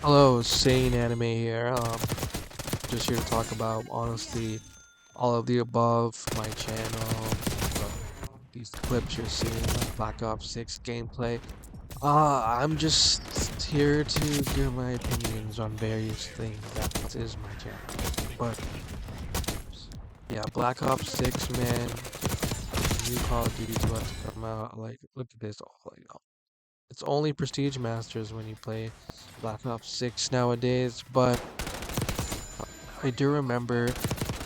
Hello, Sane Anime here. Just here to talk about honestly all of the above, my channel, these clips you're seeing, like Black Ops 6 gameplay. I'm just here to give my opinions on various things. That is my channel. But yeah, Black Ops 6, man, new Call of Duty's about to come out. Like, look at this. It's only Prestige Masters when you play Black Ops 6 nowadays, but I do remember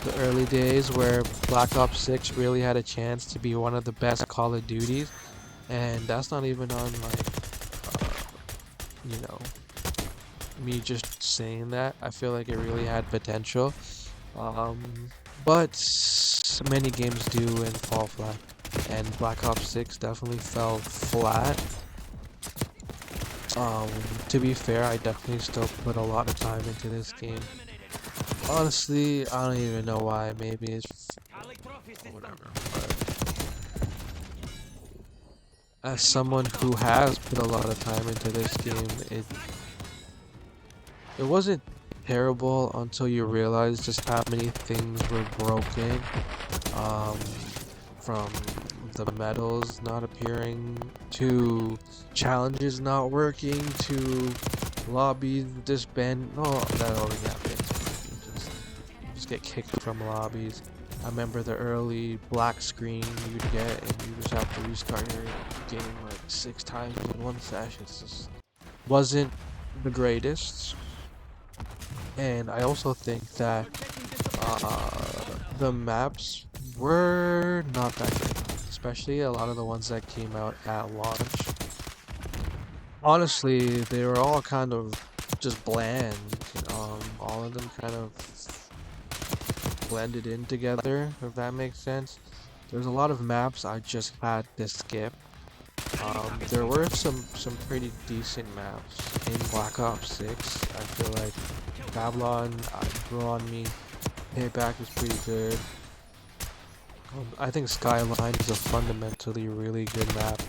the early days where Black Ops 6 really had a chance to be one of the best Call of Duties, and that's not even on uh, you know, me just saying that. I feel like it really had potential. Um, but many games do and fall flat, and Black Ops 6 definitely fell flat. Um, to be fair, I definitely still put a lot of time into this game. Honestly, I don't even know why. Maybe it's whatever. But as someone who has put a lot of time into this game, it wasn't terrible until you realize just how many things were broken. Um, from the medals not appearing to challenges not working to lobbies disband. No, that already happened. You just get kicked from lobbies. I remember the early black screen you'd get, and you just have to restart your game like 6 times in one session. It just wasn't the greatest. And I also think that the maps were not that great, especially a lot of the ones that came out at launch. Honestly, they were all kind of just bland. All of them kind of blended in together, if that makes sense. There's a lot of maps I just had to skip. There were some pretty decent maps in Black Ops 6. I feel like Babylon grew on me. Payback is pretty good. I think Skyline is a fundamentally really good map.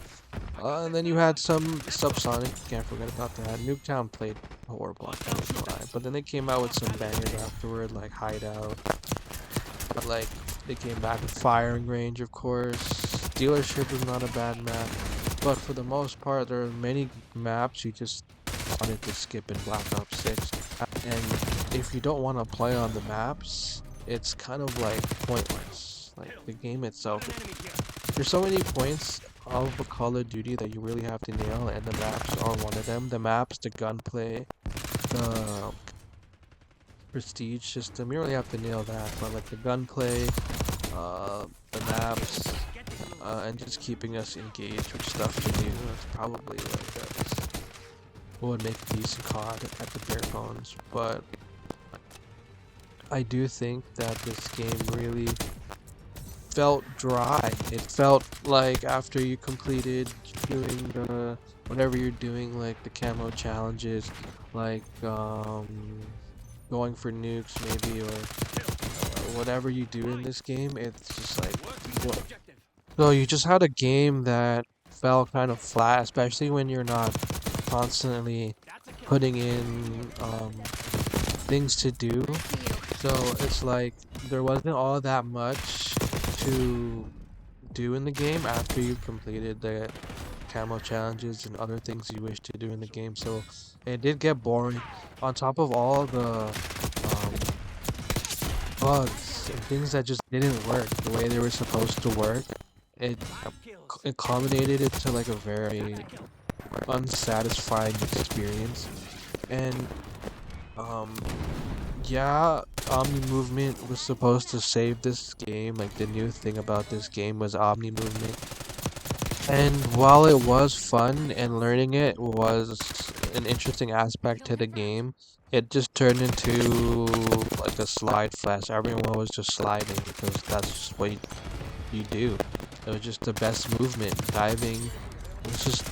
And then you had some Subsonic, can't forget about that. Nuketown played horrible, I can't lie. But then they came out with some bangers afterward, like Hideout. Like, they came back with Firing Range, of course. Dealership is not a bad map. But for the most part, there are many maps you just wanted to skip in Black Ops 6. And if you don't want to play on the maps, it's kind of like pointless. Like, the game itself, there's so many points of a Call of Duty that you really have to nail, and the maps are one of them. The maps, the gunplay, the prestige system, you really have to nail that. But like the gunplay, the maps, and just keeping us engaged with stuff to do, that's probably like what would make a decent COD at the bare bones. But I do think that this game really felt dry. It felt like after you completed doing the whatever you're doing, like the camo challenges, like going for nukes maybe, or whatever you do in this game, it's just like what? So you just had a game that fell kind of flat, especially when you're not constantly putting in things to do. So it's like there wasn't all that much to do in the game after you completed the camo challenges and other things you wish to do in the game. So it did get boring. On top of all the bugs and things that just didn't work the way they were supposed to work, it it culminated into like a very unsatisfying experience. And um yeah, Omni Movement was supposed to save this game. Like the new thing about this game was Omni Movement. And while it was fun and learning it was an interesting aspect to the game, it just turned into like a slide fest. Everyone was just sliding because that's just what you do. It was just the best movement. Diving was just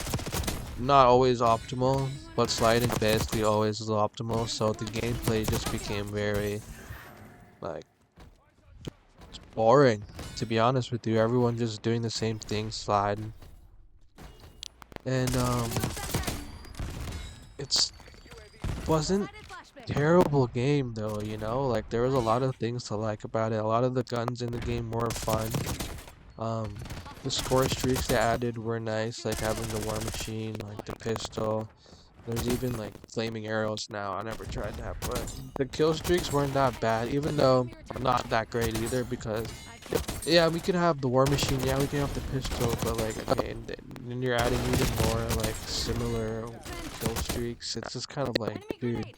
not always optimal, but sliding basically always is optimal. So the gameplay just became very like boring. To be honest with you, everyone just doing the same thing, sliding. And it's wasn't terrible game though, you know? Like there was a lot of things to like about it. A lot of the guns in the game were fun. Um, the score streaks they added were nice, like having the war machine, like the pistol. There's even like flaming arrows now. I never tried that, but the kill streaks weren't that bad, even though not that great either. Because yeah, we could have the war machine, yeah, we can have the pistol, but like okay, and then you're adding even more like similar kill streaks. It's just kind of like, dude,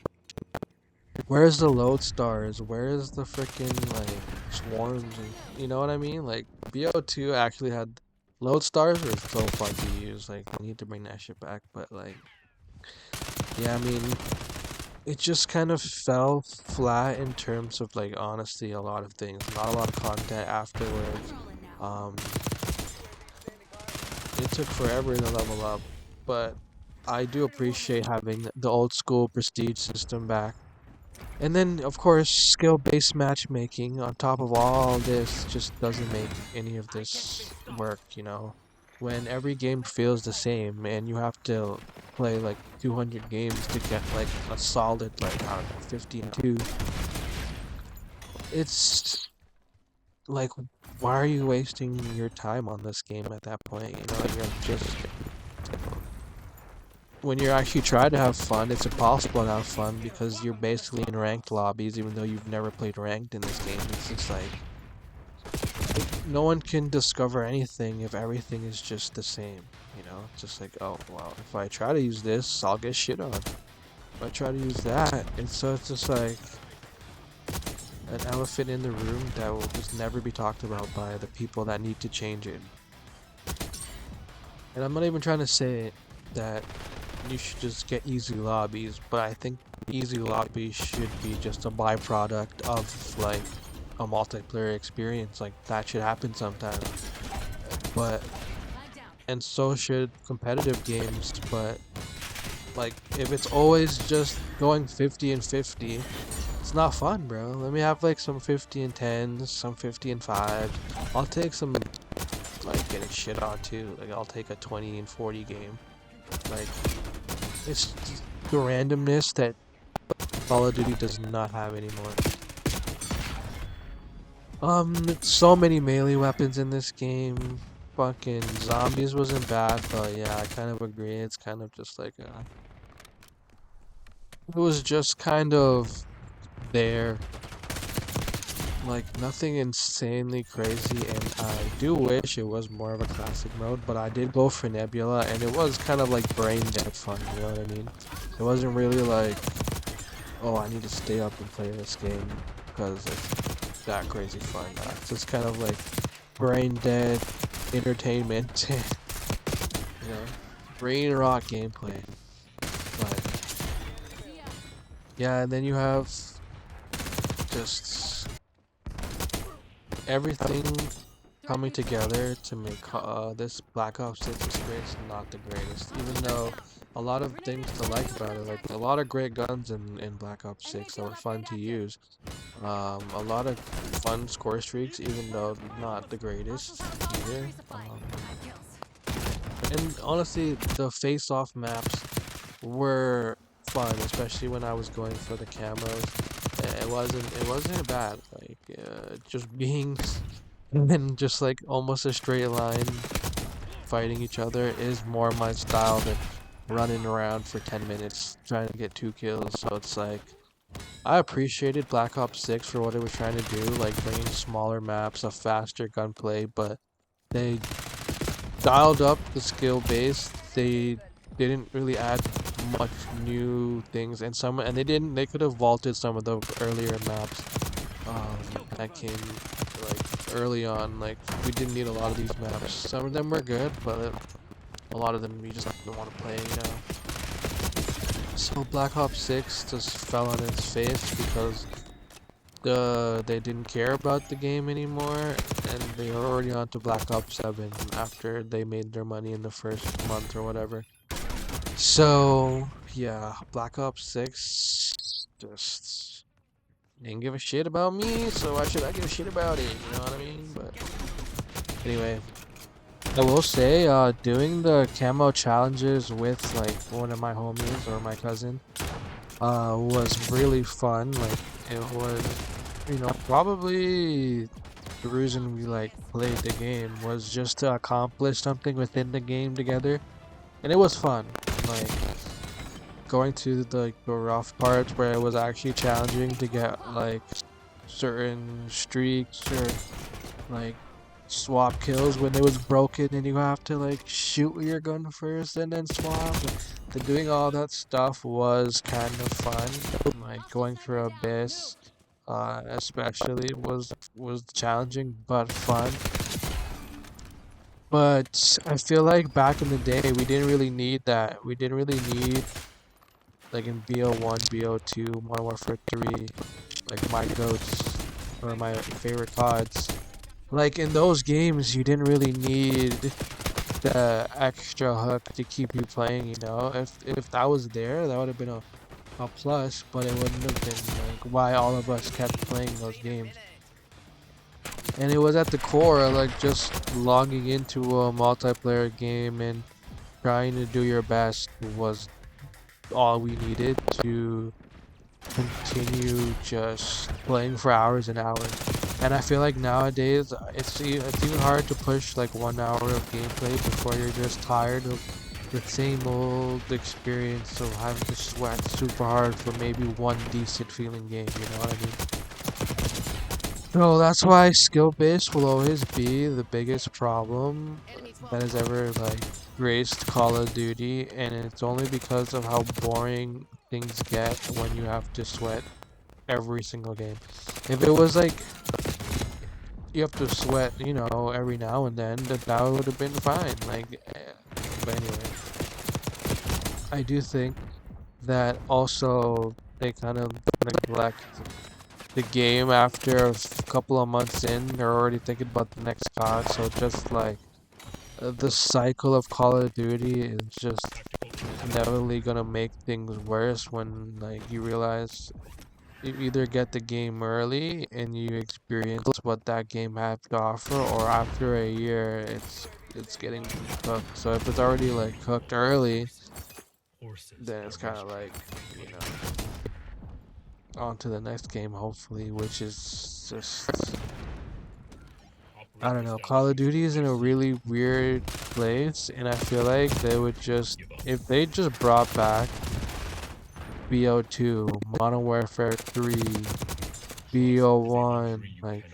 where's the lodestars? Where's the freaking like swarms? And, you know what I mean? Like BO2 actually had lodestars were so fun to use. Like we need to bring that shit back, but like. Yeah, I mean, it just kind of fell flat in terms of like honestly a lot of things. Not a lot of content afterwards. Um, it took forever to level up, but I do appreciate having the old school prestige system back. And then, of course, skill-based matchmaking on top of all this just doesn't make any of this work, you know? When every game feels the same and you have to play like 200 games to get like a solid like, I don't know, 50 and 2. It's like, why are you wasting your time on this game at that point? You know, you're just when you're actually trying to have fun, it's impossible to have fun because you're basically in ranked lobbies, even though you've never played ranked in this game. It's just like no one can discover anything if everything is just the same. You know, it's just like, oh well, if I try to use this, I'll get shit on. If I try to use that, and so it's just like an elephant in the room that will just never be talked about by the people that need to change it. And I'm not even trying to say that you should just get easy lobbies, but I think easy lobbies should be just a byproduct of like a multiplayer experience. Like that should happen sometimes. But and so should competitive games, but like if it's always just going 50 and 50, it's not fun, bro. Let me have like some 50 and 10s, some 50 and 5s. I'll take some like getting shit on too. Like I'll take a 20 and 40 game. Like it's just the randomness that Call of Duty does not have anymore. So many melee weapons in this game. Fucking zombies wasn't bad, but yeah, I kind of agree. It's kind of just like it was just kind of there. Like nothing insanely crazy, and I do wish it was more of a classic mode, but I did go for Nebula, and it was kind of like brain dead fun, you know what I mean? It wasn't really like, oh, I need to stay up and play this game because it's that crazy fun. It's just kind of like brain dead entertainment, you know, brain rot gameplay. But yeah, and then you have just everything coming together to make this Black Ops 6 experience not the greatest, even though a lot of things to like about it, like a lot of great guns in Black Ops 6 that were fun to use, a lot of fun score streaks, even though not the greatest either, and honestly, the face-off maps were fun, especially when I was going for the camos. It wasn't bad. Like just being and just like almost a straight line fighting each other is more my style than running around for 10 minutes trying to get 2 kills. So it's like I appreciated Black Ops 6 for what it was trying to do, like bringing smaller maps, a faster gunplay, but they dialed up the skill base. They didn't really add much new things, and they could have vaulted some of the earlier maps that came like early on. Like we didn't need a lot of these maps. Some of them were good, but a lot of them we just didn't want to play, you know. So Black Ops 6 just fell on its face because they didn't care about the game anymore, and they were already on to Black Ops 7 after they made their money in the first month or whatever. So yeah, Black Ops 6 just didn't give a shit about me, so why should I give a shit about it? You know what I mean? But anyway, I will say, doing the camo challenges with like one of my homies or my cousin, was really fun. Like it was, probably the reason we like played the game was just to accomplish something within the game together, and it was fun. Like going to the rough parts where it was actually challenging to get like certain streaks or like swap kills when it was broken and you have to like shoot with your gun first and then swap. The doing all that stuff was kind of fun. Like going through Abyss, especially was challenging but fun. But I feel like back in the day we didn't really need that. We didn't really need like in BO1, BO2, Modern Warfare 3, like my goats or my favorite CODs. Like in those games, you didn't really need the extra hook to keep you playing, you know? If that was there, that would have been a plus, but it wouldn't have been like why all of us kept playing those games. And it was at the core, like just logging into a multiplayer game and trying to do your best was all we needed to continue just playing for hours and hours. And I feel like nowadays it's even hard to push like 1 hour of gameplay before you're just tired of the same old experience of having to sweat super hard for maybe one decent feeling game, you know what I mean? So that's why skill base will always be the biggest problem that has ever like graced Call of Duty, and it's only because of how boring things get when you have to sweat every single game. If it was like you have to sweat, every now and then, that would have been fine. But anyway, I do think that also they kind of neglect the game after a couple of months in. They're already thinking about the next COD, so just like the cycle of Call of Duty is just inevitably gonna make things worse when like you realize you either get the game early and you experience what that game had to offer, or after a year it's getting cooked. So if it's already like cooked early, then it's kind of like, you know, on to the next game hopefully, which is just, I don't know. Call of Duty is in a really weird place, and I feel like they would just, if they just brought back BO2, Modern Warfare 3, BO1, like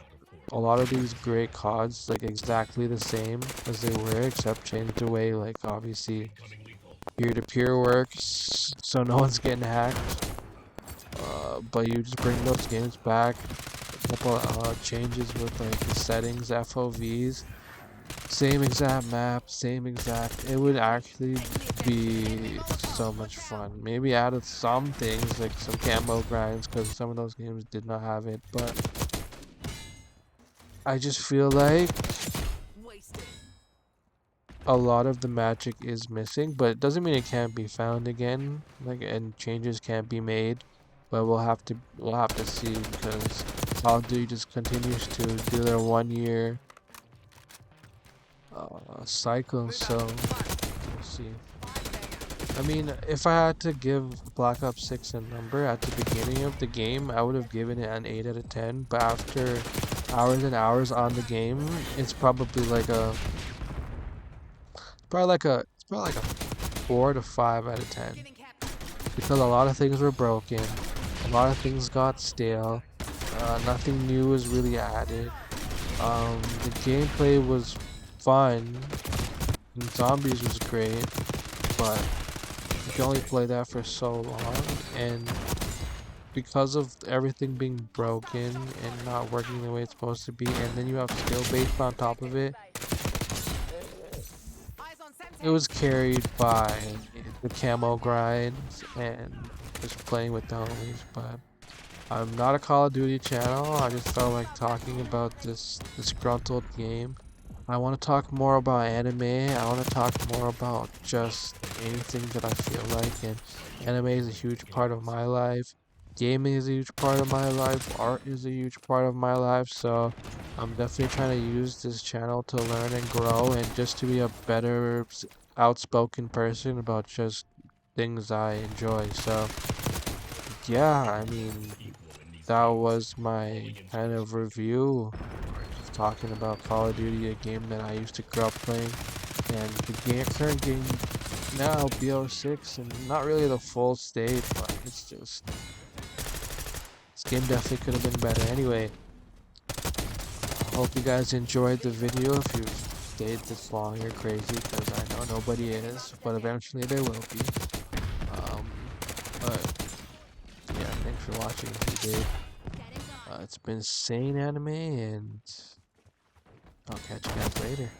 a lot of these great CODs, like exactly the same as they were, except change the way, like obviously peer-to-peer works, so no one's getting hacked. But you just bring those games back, a couple changes with like the settings, FOVs, same exact map, same exact. It would actually be so much fun. Maybe added some things like some camo grinds because some of those games did not have it, but I just feel like a lot of the magic is missing, but it doesn't mean it can't be found again. Like, and changes can't be made, but we'll have to see because Call of Duty just continues to do their 1 year cycle. So we'll see. I mean, if I had to give Black Ops 6 a number at the beginning of the game, I would have given it an 8 out of 10. But after hours and hours on the game, it's probably like a it's probably like a 4 to 5 out of 10 because a lot of things were broken, a lot of things got stale, nothing new was really added. The gameplay was fun, and zombies was great, but you can only play that for so long, and because of everything being broken and not working the way it's supposed to be, and then you have skill based on top of it, it was carried by the camo grinds and just playing with the homies. But I'm not a Call of Duty channel. I just felt like talking about this disgruntled game. I want to talk more about anime. I want to talk more about just anything that I feel like. And anime is a huge part of my life. Gaming is a huge part of my life. Art is a huge part of my life. So I'm definitely trying to use this channel to learn and grow and just to be a better outspoken person about just things I enjoy. So yeah, I mean, that was my kind of review of talking about Call of Duty, a game that I used to grow up playing, and the current game now, BO6, and not really the full state, but it's just, this game definitely could have been better. Anyway, I hope you guys enjoyed the video. If you've stayed this long, you're crazy, because I know nobody is, but eventually there will be. But yeah, thanks for watching if you did. It's been Sane Anime, and I'll catch you guys later.